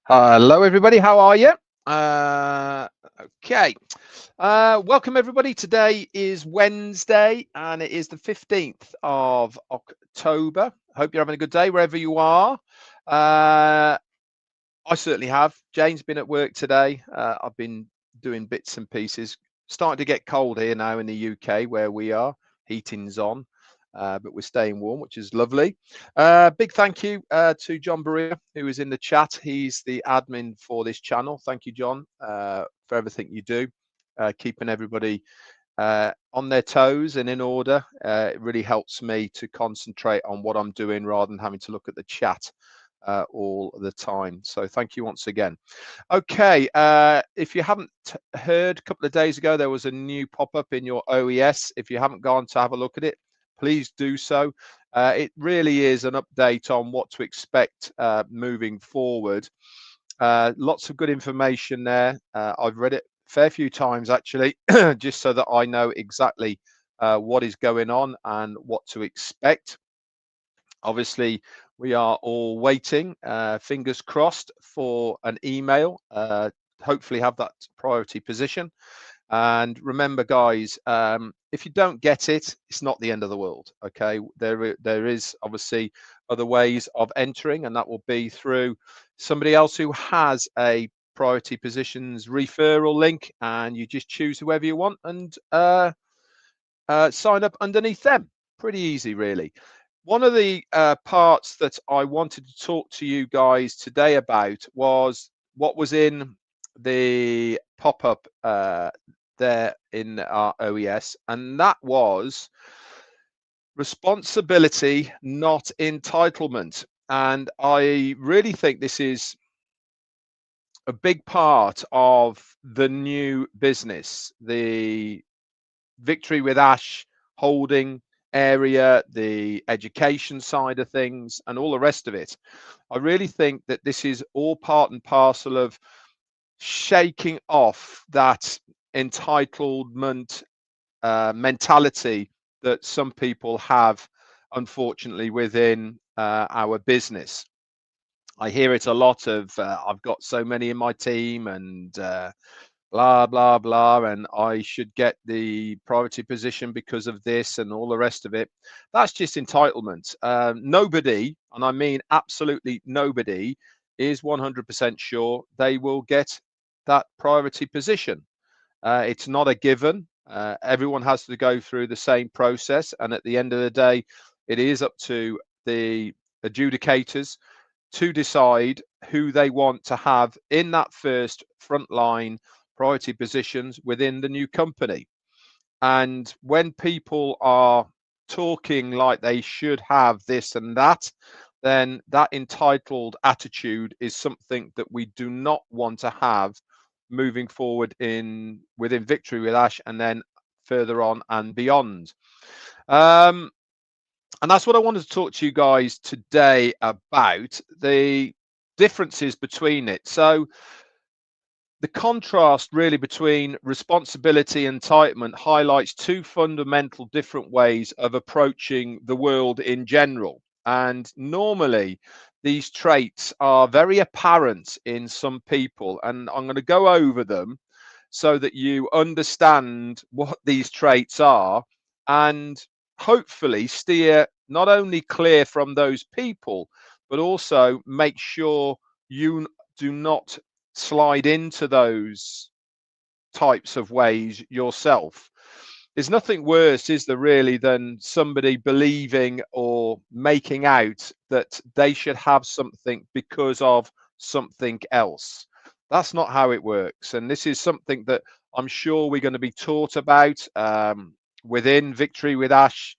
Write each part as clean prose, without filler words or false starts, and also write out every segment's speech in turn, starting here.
Hello, everybody. How are you? Okay. Welcome, everybody. Today is Wednesday, and it is the 15th of October. Hope you're having a good day wherever you are. I certainly have. Jane's been at work today. I've been doing bits and pieces. Starting to get cold here now in the UK where we are. Heating's on. But we're staying warm, which is lovely. Big thank you to John Berea, who is in the chat. He's the admin for this channel. Thank you, John, for everything you do, keeping everybody on their toes and in order. It really helps me to concentrate on what I'm doing rather than having to look at the chat all the time. So thank you once again. Okay, if you haven't heard, a couple of days ago, there was a new pop-up in your OES. If you haven't gone to have a look at it, please do so. It really is an update on what to expect moving forward. Lots of good information there. I've read it a fair few times actually, just so that I know exactly what is going on and what to expect. Obviously, we are all waiting, fingers crossed, for an email. Hopefully have that priority position. And remember, guys, if you don't get it, it's not the end of the world. Okay, there is obviously other ways of entering, and that will be through somebody else who has a priority positions referral link, and you just choose whoever you want and sign up underneath them. Pretty easy, really. One of the parts that I wanted to talk to you guys today about was what was in the pop-up there in our OES, and that was responsibility, not entitlement. And I really think this is a big part of the new business, the Victory with Ash holding area, the education side of things, and all the rest of it. I really think that this is all part and parcel of shaking off that entitlement mentality that some people have, unfortunately, within our business. I hear it a lot of, I've got so many in my team and blah, blah, blah, and I should get the priority position because of this and all the rest of it. That's just entitlement. Nobody, and I mean absolutely nobody, is 100% sure they will get that priority position. It's not a given. Everyone has to go through the same process, and at the end of the day, it is up to the adjudicators to decide who they want to have in that first frontline priority positions within the new company. And when people are talking like they should have this and that, then that entitled attitude is something that we do not want to have moving forward within Victory with Ash and then further on and beyond. And that's what I wanted to talk to you guys today about, the differences between it. So the contrast really between responsibility and entitlement highlights two fundamental different ways of approaching the world in general. And normally these traits are very apparent in some people, and I'm going to go over them so that you understand what these traits are and hopefully steer not only clear from those people, but also make sure you do not slide into those types of ways yourself. There's nothing worse, is there really, than somebody believing or making out that they should have something because of something else. That's not how it works. And this is something that I'm sure we're going to be taught about within Victory with Ash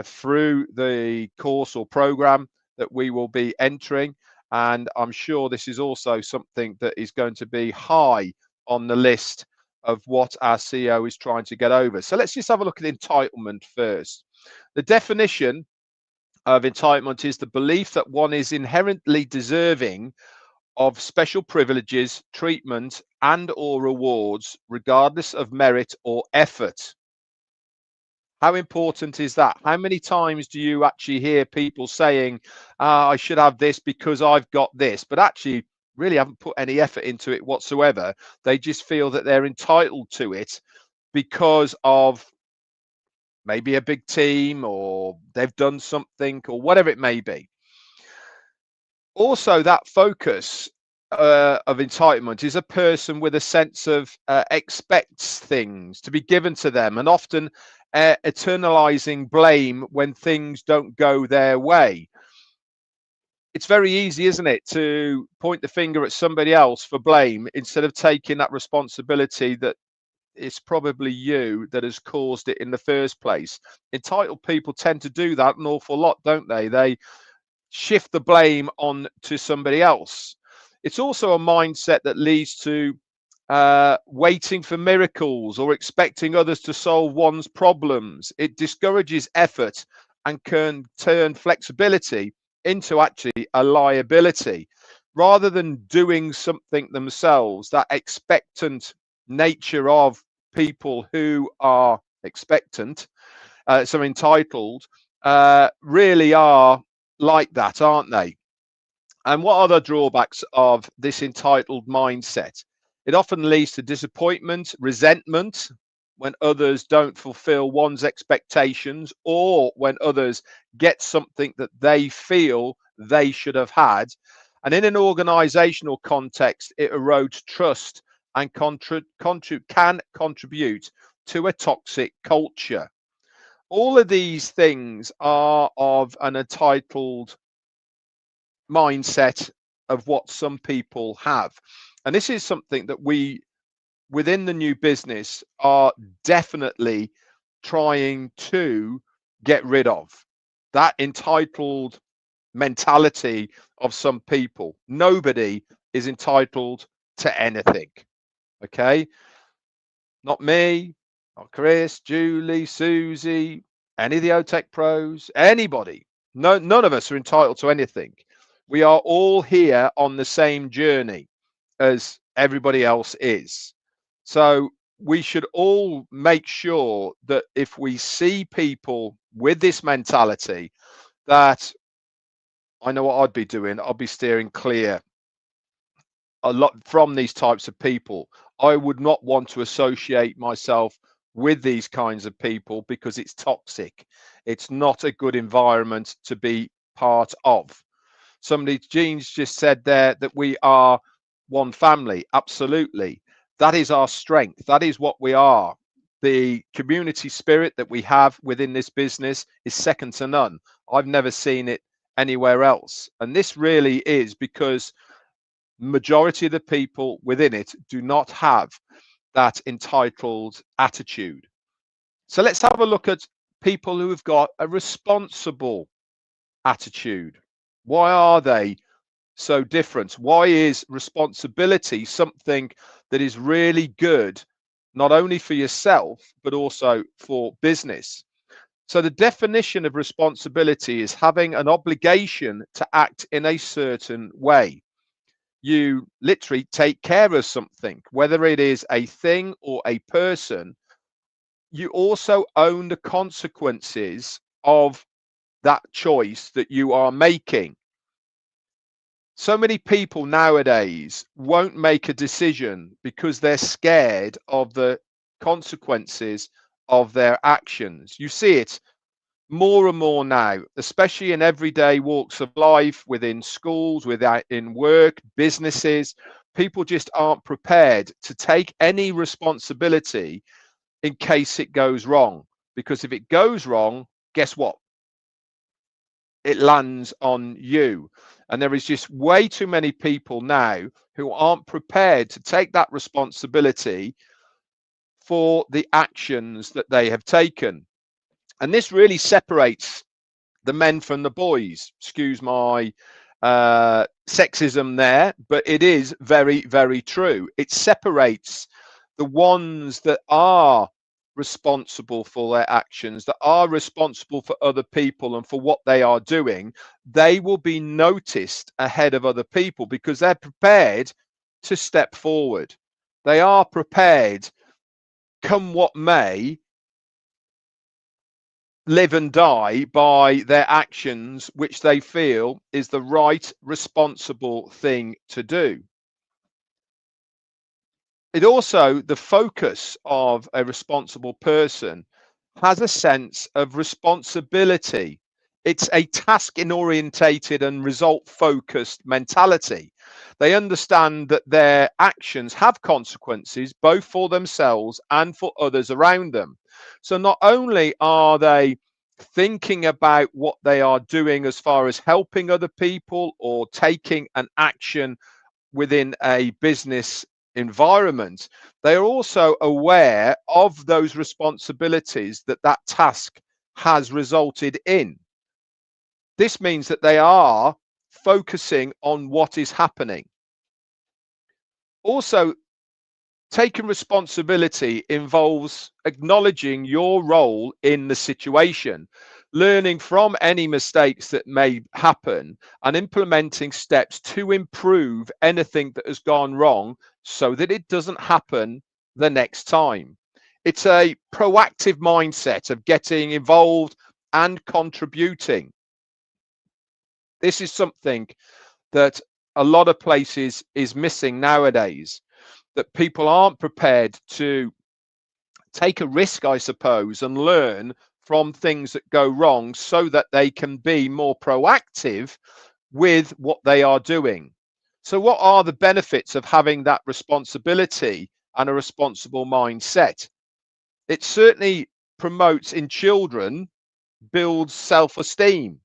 through the course or program that we will be entering. And I'm sure this is also something that is going to be high on the list of what our CEO is trying to get over. So let's just have a look at entitlement first. The definition of entitlement is the belief that one is inherently deserving of special privileges, treatment, and or rewards, regardless of merit or effort. How important is that? How many times do you actually hear people saying, I should have this because I've got this, but actually really haven't put any effort into it whatsoever. They just feel that they're entitled to it because of maybe a big team, or they've done something, or whatever it may be. Also, that focus of entitlement is a person with a sense of expects things to be given to them, and often eternalizing blame when things don't go their way. It's very easy, isn't it, to point the finger at somebody else for blame instead of taking that responsibility that it's probably you that has caused it in the first place. Entitled people tend to do that an awful lot, don't they? They shift the blame on to somebody else. It's also a mindset that leads to waiting for miracles or expecting others to solve one's problems. It discourages effort and can turn flexibility into actually a liability. Rather than doing something themselves, that expectant nature of people who are expectant, so entitled, really are like that, aren't they? And what are the drawbacks of this entitled mindset? It often leads to disappointment, resentment when others don't fulfill one's expectations, or when others get something that they feel they should have had. And in an organizational context, it erodes trust and can contribute to a toxic culture. All of these things are of an entitled mindset of what some people have. And this is something that we, within the new business, are definitely trying to get rid of. That entitled mentality of some people. Nobody is entitled to anything. Okay? Not me, not Chris, Julie, Susie, any of the OTech pros, anybody. No, none of us are entitled to anything. We are all here on the same journey as everybody else is. So we should all make sure that if we see people with this mentality, that I know what I'd be doing. I'd be steering clear a lot from these types of people. I would not want to associate myself with these kinds of people because it's toxic. It's not a good environment to be part of. Somebody, Jean's just said there that we are one family. Absolutely. That is our strength. That is what we are. The community spirit that we have within this business is second to none. I've never seen it anywhere else. And this really is because majority of the people within it do not have that entitled attitude. So let's have a look at people who have got a responsible attitude. Why are they so different? Why is responsibility something that is really good, not only for yourself, but also for business? So the definition of responsibility is having an obligation to act in a certain way. You literally take care of something, whether it is a thing or a person. You also own the consequences of that choice that you are making. So many people nowadays won't make a decision because they're scared of the consequences of their actions. You see it more and more now, especially in everyday walks of life, within schools, in work, businesses. People just aren't prepared to take any responsibility in case it goes wrong. Because if it goes wrong, guess what? It lands on you. And there is just way too many people now who aren't prepared to take that responsibility for the actions that they have taken. And this really separates the men from the boys. Excuse my sexism there, but it is very, very true. It separates the ones that are responsible for their actions, that are responsible for other people and for what they are doing. They will be noticed ahead of other people because they're prepared to step forward. They are prepared, come what may, live and die by their actions, which they feel is the right, responsible thing to do. It also, the focus of a responsible person has a sense of responsibility. It's a task-orientated and result-focused mentality. They understand that their actions have consequences both for themselves and for others around them. So not only are they thinking about what they are doing as far as helping other people or taking an action within a business environment, they are also aware of those responsibilities that that task has resulted in. This means that they are focusing on what is happening. Also, taking responsibility involves acknowledging your role in the situation, learning from any mistakes that may happen, and implementing steps to improve anything that has gone wrong so that it doesn't happen the next time. It's a proactive mindset of getting involved and contributing. This is something that a lot of places is missing nowadays, that people aren't prepared to take a risk, I suppose, and learn from things that go wrong so that they can be more proactive with what they are doing. So what are the benefits of having that responsibility and a responsible mindset? It certainly promotes in children, builds self-esteem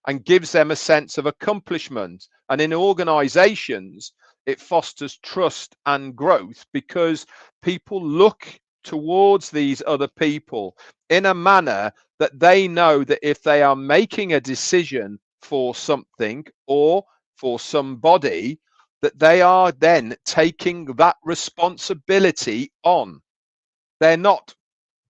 and gives them a sense of accomplishment. And in organizations, it fosters trust and growth because people look towards these other people in a manner that they know that if they are making a decision for something or for somebody, that they are then taking that responsibility on. They're not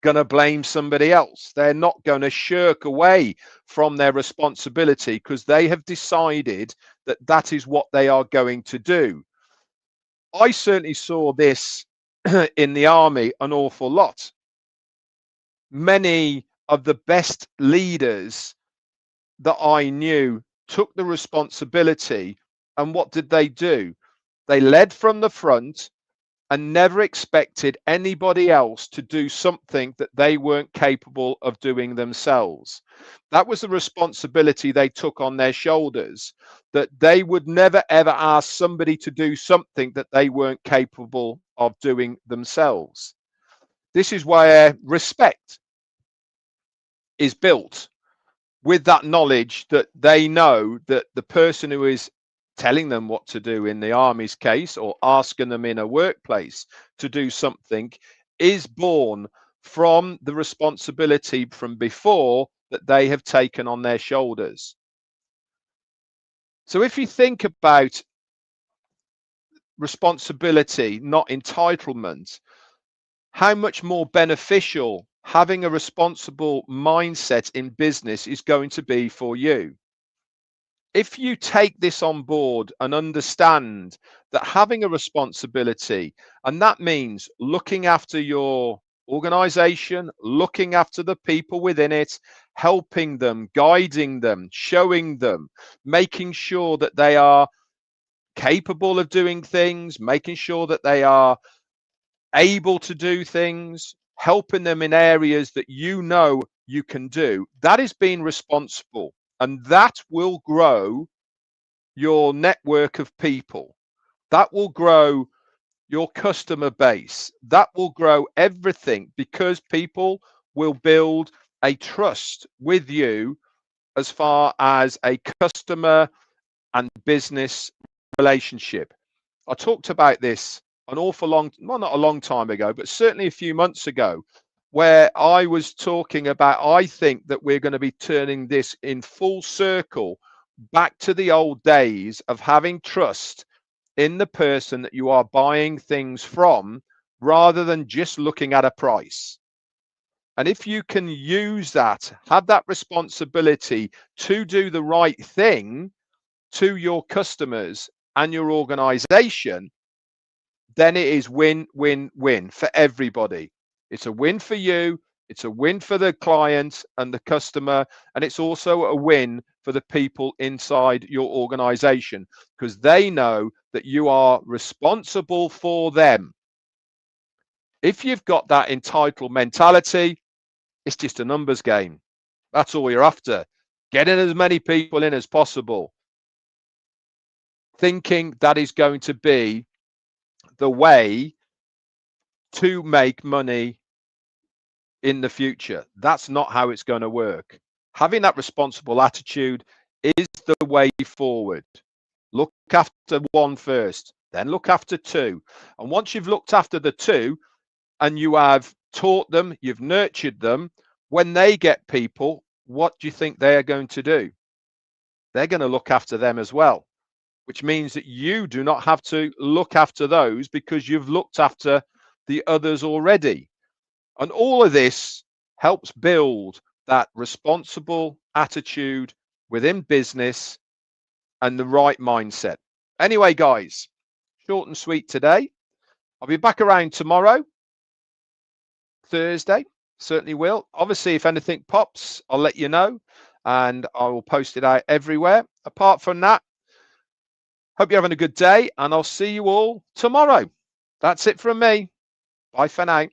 going to blame somebody else. They're not going to shirk away from their responsibility because they have decided that that is what they are going to do. I certainly saw this in the army an awful lot. Many of the best leaders that I knew took the responsibility, and what did they do? They led from the front and never expected anybody else to do something that they weren't capable of doing themselves. That was the responsibility they took on their shoulders, that they would never ever ask somebody to do something that they weren't capable of doing themselves. This is where respect is built, with that knowledge that they know that the person who is telling them what to do in the army's case, or asking them in a workplace to do something, is born from the responsibility from before that they have taken on their shoulders. So if you think about responsibility, not entitlement, how much more beneficial having a responsible mindset in business is going to be for you. If you take this on board and understand that having a responsibility, and that means looking after your organization, looking after the people within it, helping them, guiding them, showing them, making sure that they are capable of doing things, making sure that they are able to do things, helping them in areas that you know you can do, that is being responsible. And that will grow your network of people. That will grow your customer base. That will grow everything because people will build a trust with you as far as a customer and business relationship. I talked about this an awful long, well, not a long time ago, but certainly a few months ago, where I was talking about, I think that we're going to be turning this in full circle back to the old days of having trust in the person that you are buying things from, rather than just looking at a price. And if you can use that, have that responsibility to do the right thing to your customers and your organization, then it is win, win, win for everybody. It's a win for you, It's a win for the client and the customer, and it's also a win for the people inside your organization, because they know that you are responsible for them. If you've got that entitled mentality, it's just a numbers game. That's all you're after. Getting as many people in as possible, thinking that is going to be the way to make money in the future. That's not how it's going to work. Having that responsible attitude is the way forward. Look after one first, then look after two. And once you've looked after the two and you have taught them, you've nurtured them, when they get people, what do you think they are going to do? They're going to look after them as well, which means that you do not have to look after those because you've looked after the others already. And all of this helps build that responsible attitude within business and the right mindset. Anyway, guys, short and sweet today. I'll be back around tomorrow, Thursday. Certainly will. Obviously, if anything pops, I'll let you know, and I will post it out everywhere. Apart from that, hope you're having a good day, and I'll see you all tomorrow. That's it from me. Bye for now.